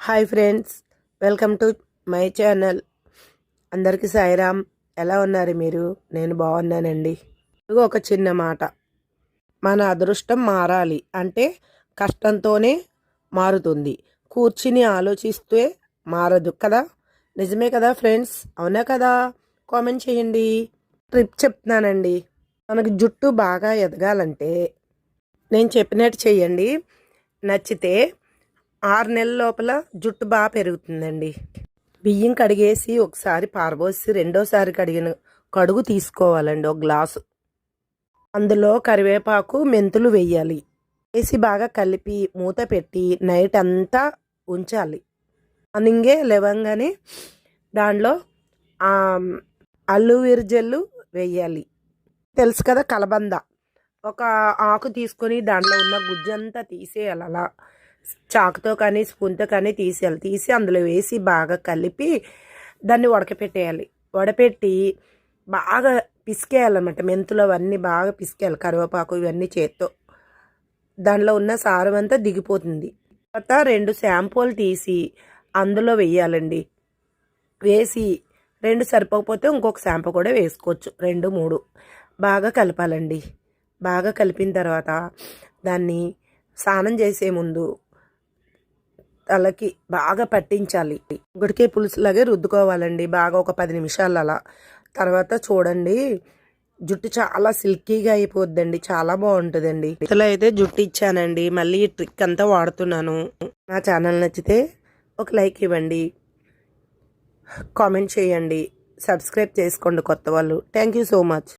Hi friends, welcome to my channel. అందరికీ సాయిరామ్. ఎలా ఉన్నారు మీరు? నేను బాగున్నానండి. ఒక చిన్న మాట, మన అదృష్టం మారాలి అంటే కష్టంతోనే మారుతుంది, కూర్చుని ఆలోచిస్తే మారదు కదా. నిజమే కదా ఫ్రెండ్స్, అవునా కదా? కామెంట్ చేయండి. ట్రిప్ చెప్తున్నానండి. మనకు జుట్టు బాగా ఎదగాలంటే నేను చెప్పినట్టు చేయండి. నచ్చితే 6 నెలల లోపల జుట్టు బాగా పెరుగుతుందండి. బియ్యం కడిగేసి ఒకసారి పారబోసి రెండోసారి కడుగు తీసుకోవాలండి ఒక గ్లాసు. అందులో కరివేపాకు, మెంతులు వేయాలి. వేసి బాగా కలిపి మూత పెట్టి నైట్ అంతా ఉంచాలి. మార్నింగే లేవంగానే దాంట్లో అల్లువీర్ జెల్లు వేయాలి. తెలుసు కదా, కలబంద. ఒక ఆకు తీసుకొని దాంట్లో ఉన్న గుజ్జంతా తీసేయాలి. అలా చాకుతో కానీ స్పూన్తో కానీ తీసేయాలి. తీసి అందులో వేసి బాగా కలిపి దాన్ని ఉడకపెట్టేయాలి. వడపెట్టి బాగా పిసికేయాలన్నమాట. మెంతులు అవన్నీ బాగా పిసికేయాలి. కరివేపాకు ఇవన్నీ చేత్తో. దానిలో ఉన్న సారం అంతా దిగిపోతుంది. తర్వాత 2 షాంపూలు తీసి అందులో వేయాలండి. వేసి 2 సరిపోకపోతే ఇంకొక షాంపూ కూడా వేసుకోవచ్చు. 2, 3 బాగా కలపాలండి. బాగా కలిపిన తర్వాత దాన్ని స్నానం చేసే ముందు తలకి బాగా పట్టించాలి. గుడికే పులుసులాగే రుద్దుకోవాలండి బాగా ఒక 10 నిమిషాలు అలా. తర్వాత చూడండి, జుట్టు చాలా సిల్కీగా అయిపోద్దండి. చాలా బాగుంటుందండి. ఇతలో అయితే జుట్టు ఇచ్చానండి. మళ్ళీ ఈ ట్రిక్ అంతా వాడుతున్నాను. నా ఛానల్ నచ్చితే ఒక లైక్ ఇవ్వండి, కామెంట్ చేయండి, సబ్స్క్రైబ్ చేసుకోండి కొత్త వాళ్ళు. Thank you so much.